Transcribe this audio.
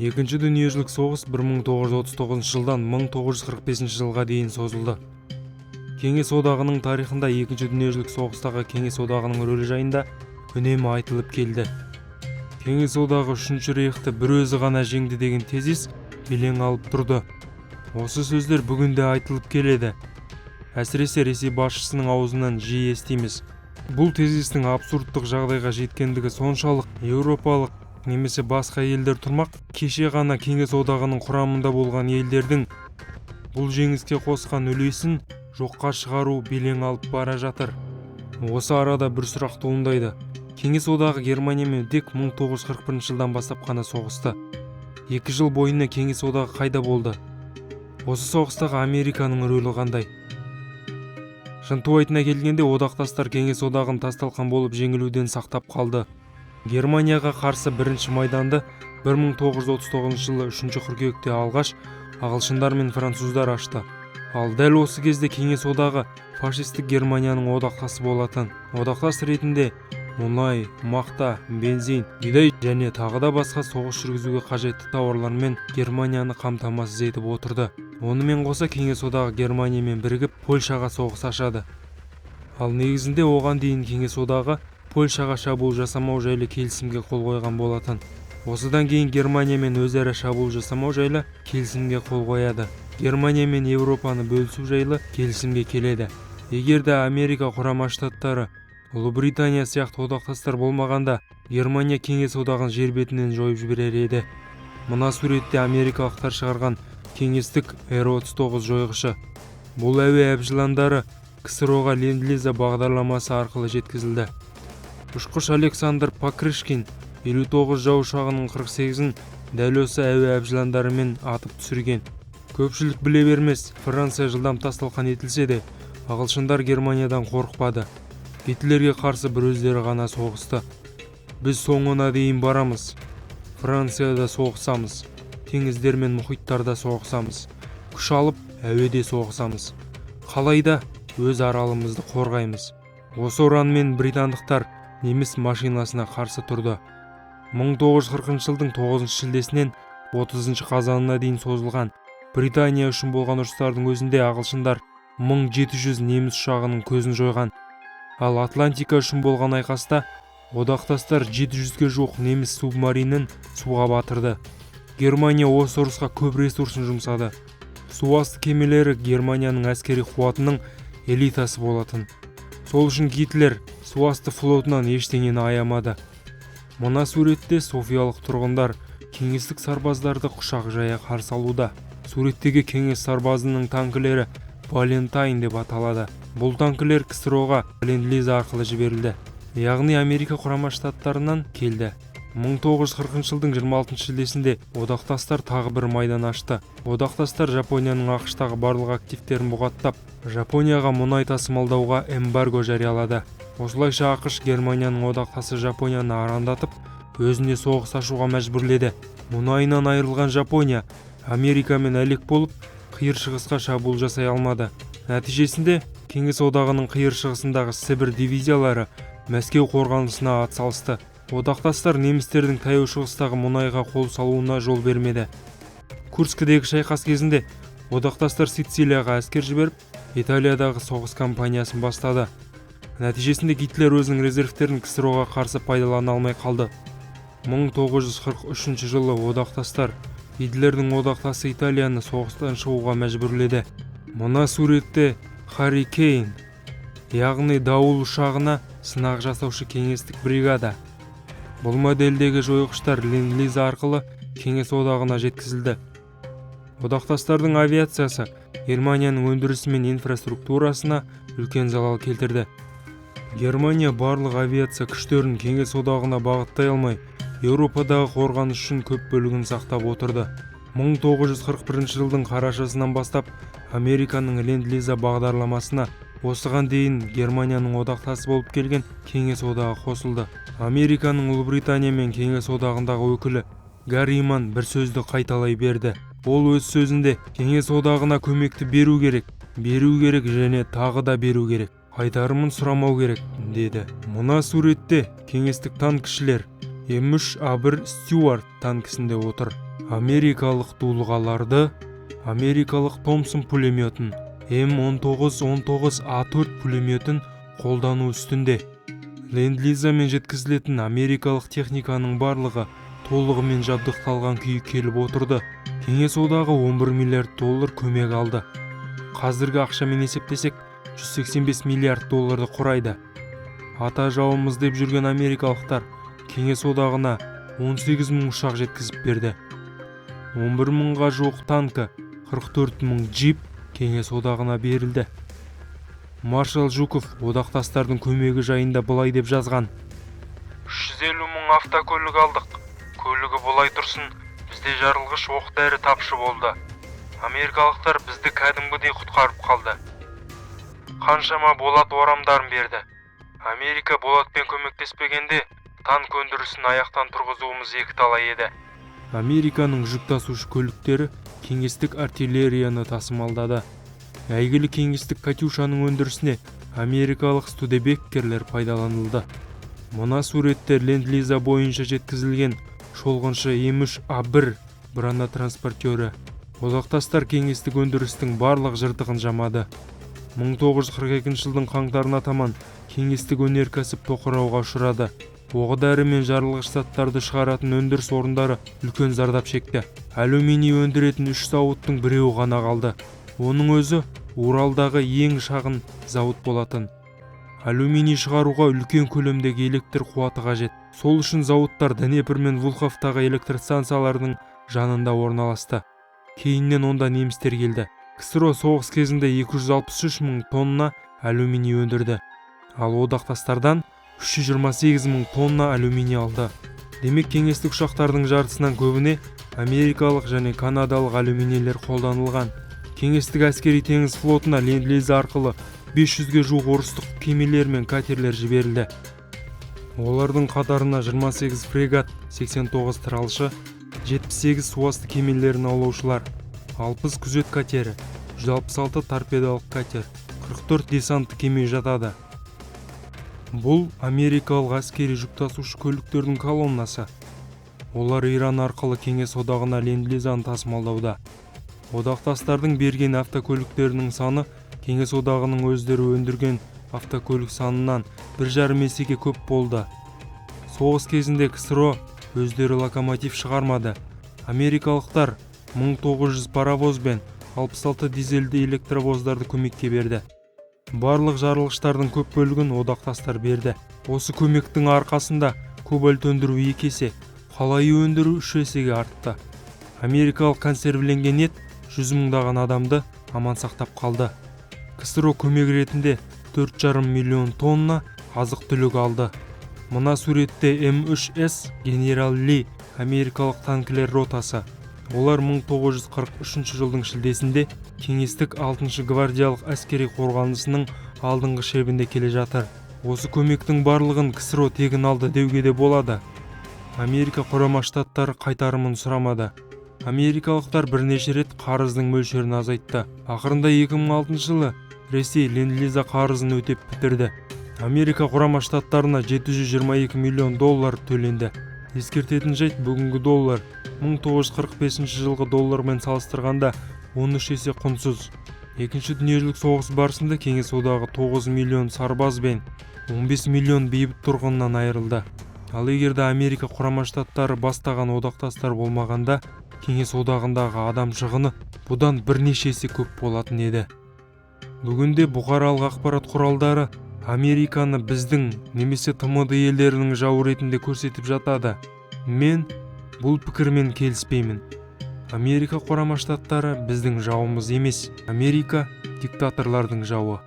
Екінші дүниежүзілік соғыс 1939 жылдан 1945 жылға дейін созылды. Кеңес одағының тарихында Екінші дүниежүзілік соғыстағы Кеңес одағының рөлі жайында үнемі айтылып келді. Кеңес одағы үшінші рейхті бір өзі ғана жеңді деген тезис белең алып тұрды. Осы сөздер бүгінде айтылып келеді. Әсіресе Ресей басшысының аузынан жиі естиміз. Бұл тезистің абсурдтық жағдайға жеткендігі соншалық еуропалық немесе басқа елдер тұрмақ, кеше ғана Кеңес одағының құрамында болған елдердің бұл жеңіске қосқан үлесін жоққа шығару белең алып бара жатыр. Осы арада бір сұрақ туындайды. Кеңес одағы Германиямен тек 1941 жылдан бастап қана соғысты. 2 жыл бойына Кеңес одағы қайда болды? Осы соғыстағы Американың рөлі қандай? Шынтуайтына келгенде одақтастар Кеңес одағын тасталқан болып жеңілуден сақтап қалды. Германияға қарсы бірінші майданды 1939 жылы 3 қыркүйекте алғаш ағылшындар мен француздар ашты. Ал дәл осы кезде Кеңес одағы фашистік Германияның одақтасы болатын. Одақтас ретінде мұнай, мақта, бензин, бидай және тағы да басқа соғыс жүргізуге қажетті тауарлармен Германияны қамтамасыз етіп отырды. Онымен қоса Кеңес одағы Германиямен бірігіп Польшаға соғыс ашады. Ал негізінде оған дейін Кеңес одағы Польшаға шабуыл жасамау жайлы келісімге қол қойған болатын. Осыдан кейін Германия мен өзара шабуыл жасамау жайлы келісімге қол қояды. Германия мен Еуропаны бөлісу жайлы келісімге келеді. Егер де Америка құрама штаттары, Ұлыбритания сияқты одақтастар болмағанда, Германия Кеңес одағын жер бетінен жойып жіберер еді. Мына суретте америкалықтар шығарған кеңестік Р-39 жойғышы. Бұл әуе әбжыландары КСРО-ға ленд-лиза бағдарламасы арқылы жеткізілді. Ұшқыш Александр Покрышкин 59 жау ұшағының 48-ін дәл осы әуе әбжыландарымен атып түсірген. Көпшілік біле бермес, Франция жылдам тасталқан етілсе де, ағылшындар Германиядан қорықпады. Гитлерге қарсы бір өздері ғана соғысты. Біз соңына дейін барамыз. Францияда соғысамыз. Теңіздер мен мұхиттарда соғысамыз. Күш алып, әуеде соғысамыз. Қалайда өз аралымызды қорғаймыз. Осы ұранмен британдықтар неміс машинасына қарсы тұрды. 1940 жылдың 9 шілдесінен 30 қазанына дейін созылған Британия үшін болған ұрыстардың өзінде ағылшындар 1700 неміс ұшағының көзін жойған. Ал Атлантика үшін болған айқаста одақтастар 700-ге жуық неміс субмаринін суға батырды. Германия осы ұрысқа көп ресурсын жұмсады. Суасты кемелері Германияның әскери қуатының элитасы болатын. Сол үшін Гитлер суасты флотынан ештеңені аямады. Мына суретте софиялық тұрғындар кеңестік сарбаздарды құшақ жая қарсы алуда. Суреттегі кеңес сарбазының танкілері Валентайн деп аталады. Бұл танкілер КСРО-ға ленд-лиза арқылы жіберілді. Яғни Америка құрама штаттарынан келді. 1940 жылдың 26 шілдесінде одақтастар тағы бір майдан ашты. Одақтастар Жапонияның ақштағы барлық активтерін бұғаттап, Жапонияға мұнай тасымалдауға эмбарго жариялады. Осылайша ақш Германияның одақтасы Жапонияны арандатып, өзіне соғыс ашуға мәжбүрледі. Мұнайынан айырылған Жапония Америкамен әлек болып, қиыр шығысқа шабуыл жасай алмады. Нәтижесінде Кеңес одағының қиыр шығысындағы Сібір дивизиялары Мәскеу қорғанысына атсалысты. Одақтастар немістердің таяу шығыстағы мұнайға қол салуына жол бермеді. Курскідегі шайқас кезінде одақтастар Сицилияға әскер жіберіп, Италиядағы соғыс кампаниясын бастады. Нәтижесінде Гитлер өзінің резервтерін КСРО-ға қарсы пайдалана алмай қалды. 1943 жылы одақтастар Гитлердің одақтасы Италияны соғыстан шығуға мәжбүрледі. Мына суретте Харри Кейн, яғни дауыл ұшағына сынақ жасаушы кеңестік бригада. Бұл модельдегі жойғыштар ленд-лиза арқылы Кеңес одағына жеткізілді. Одақтастардың авиациясы Германияның өндірісі мен инфраструктурасына үлкен залал келтірді. Германия барлық авиация күштерін Кеңес одағына бағыттай алмай, Еуропадағы қорғаныс үшін көп бөлігін сақтап отырды. 1941 жылдың қарашасынан бастап Американың ленд-лиза бағдарламасына осыған дейін Германияның одақтасы болып келген Кеңес одағы қосылды. Американың Ұлыбритания мен Кеңес одағындағы өкілі Гарриман бір сөзді қайталай берді. Ол өз сөзінде Кеңес одағына көмекті беру керек және тағы да беру керек. Қайтарымын сұрамау керек, деді. Мына суретте кеңестік танкішілер М3А1 Стюарт танкісінде отыр. америкалық дулығаларды, америкалық Томпсон пулеметін, М19-19А4 пулеметін қолдану үстінде. Ленд-лизамен жеткізілетін америкалық техниканың барлығы толығымен жабдықталған күйі келіп отырды. Кеңес одағы 11 миллиард доллар көмек алды. Қазіргі ақшамен есептесек 185 миллиард долларды құрайды. Ата жауымыз деп жүрген америкалықтар Кеңес одағына 18 мың ұшақ жеткізіп берді. 11 мыңға жуық танкі, 44 мың джип Кеңес одағына берілді. Маршал Жуков одақтастардың көмегі жайында былай деп жазған: 350 мың автокөлік алдық. Көлігі болай тұрсын, бізде жарылғыш оқ-дәрі тапшы болды. Америкалықтар бізді кәдімгідей құтқарып қалды. Қаншама болат орамдарын берді. Америка болатпен көмектеспегенде танк өндірісін аяқтан тұрғызуымыз екіталай еді. Американың жүк тасушы көліктері кеңестік артиллерияны тасымалдады. Әйгілі кеңестік Катюшаның өндірісіне америкалық студебеккерлер пайдаланылды. Мына суреттер Ленд-лиза бойынша жеткізілген шолғыншы М3А1 бронетранспортері. Одақтастар кеңестік өндірістің барлық жыртығын жамады. 1942 жылдың қаңтарына таман кеңестік өнеркәсіп тоқырауға ұшырады. Оқ-дәрі мен жарылғыш заттарды шығаратын өндіріс орындары үлкен зардап шекті. Алюминий өндіретін 3 зауыттың біреуі ғана қалды. Оның өзі Уралдағы ең шағын зауыт болатын. Алюминий шығаруға үлкен көлемдегі электр қуаты қажет. Сол үшін зауыттар Днепр мен Вулховтағы электростанциялардың жанында орналасты. Кейіннен онда немістер келді. КСРО соғыс кезінде 263 мың тонна алюминий өндірді. Ал одақтастардан 328 мың тонна алюминий алды. Демек кеңестік ұшақтардың жартысынан көбіне америкалық және канадалық алюминийлер қолданылған. Кеңестік әскери теңіз флотына Ленд-лиза арқылы 500-ге жуық орыстық кемелер мен катерлер жіберілді. Олардың қатарына 28 фрегат, 89 тралшы, 78 суасты кемелерін аулаушылар, 60 күзет катері, 166 торпедалық катер, 44 десантты кеме жатады. Бұл америкалық әскери жүк тасушы көліктердің колоннасы. Олар Иран арқылы Кеңес одағына Ленд-лизаны тасымалдауда. Одақтастардың берген автокөліктерінің саны Кеңес одағының өздері өндірген автокөлік санынан 1,5 есеге көп болды. Соғыс кезінде КСРО өздері локомотив шығармады. Америкалықтар 1900 паровоз бен 66 дизельді электровоздарды көмекке берді. Барлық жарылғыштардың көп бөлігін одақтастар берді. Осы көмектің арқасында кобальт өндіру 2 есе, қалайы өндіру 3 есеге артты. Америкалық консервіленген ет 100 мыңдаған адамды аман сақтап қалды. КСРО көмек ретінде 4,5 миллион тонна азық түлік алды. Мына суретте М3С генерал Ли америкалық танкілер ротасы. Олар 1943 жылдың шілдесінде кеңестік 6-шы гвардиялық әскери қорғанысының алдыңғы шебінде келе жатыр. Осы көмектің барлығын КСРО тегін алды деуге де болады. Америка құрама штаттары қайтарымын сұрамады. Америкалықтар бірнеше рет қарыздың мөлшерін азайтты. Ақырында 2006 жылы Ресей Ленд-лиза қарызын өтеп бітірді. Америка құрама штаттарына 722 миллион доллар төленді. Ескертетін жайт, бүгінгі доллар 1945 жылғы доллармен салыстырғанда 13 есе құнсыз. Екінші дүниежүзілік соғыс барысында Кеңес одағы 9 миллион сарбаз бен 15 миллион бейбіт тұрғыннан айырылды. Ал егерде Америка құрама штаттары бастаған одақтастар болмағанда, Кеңес одағындағы адам шығыны бұдан бірнеше есе көп болатын еді. Бүгінде бұқаралық ақпарат құралдары Американы біздің немесе ТМД елдерінің жауы ретінде көрсетіп жатады. Мен бұл пікірмен келіспеймін. Америка құрама штаттары біздің жауымыз емес. Америка диктаторлардың жауы.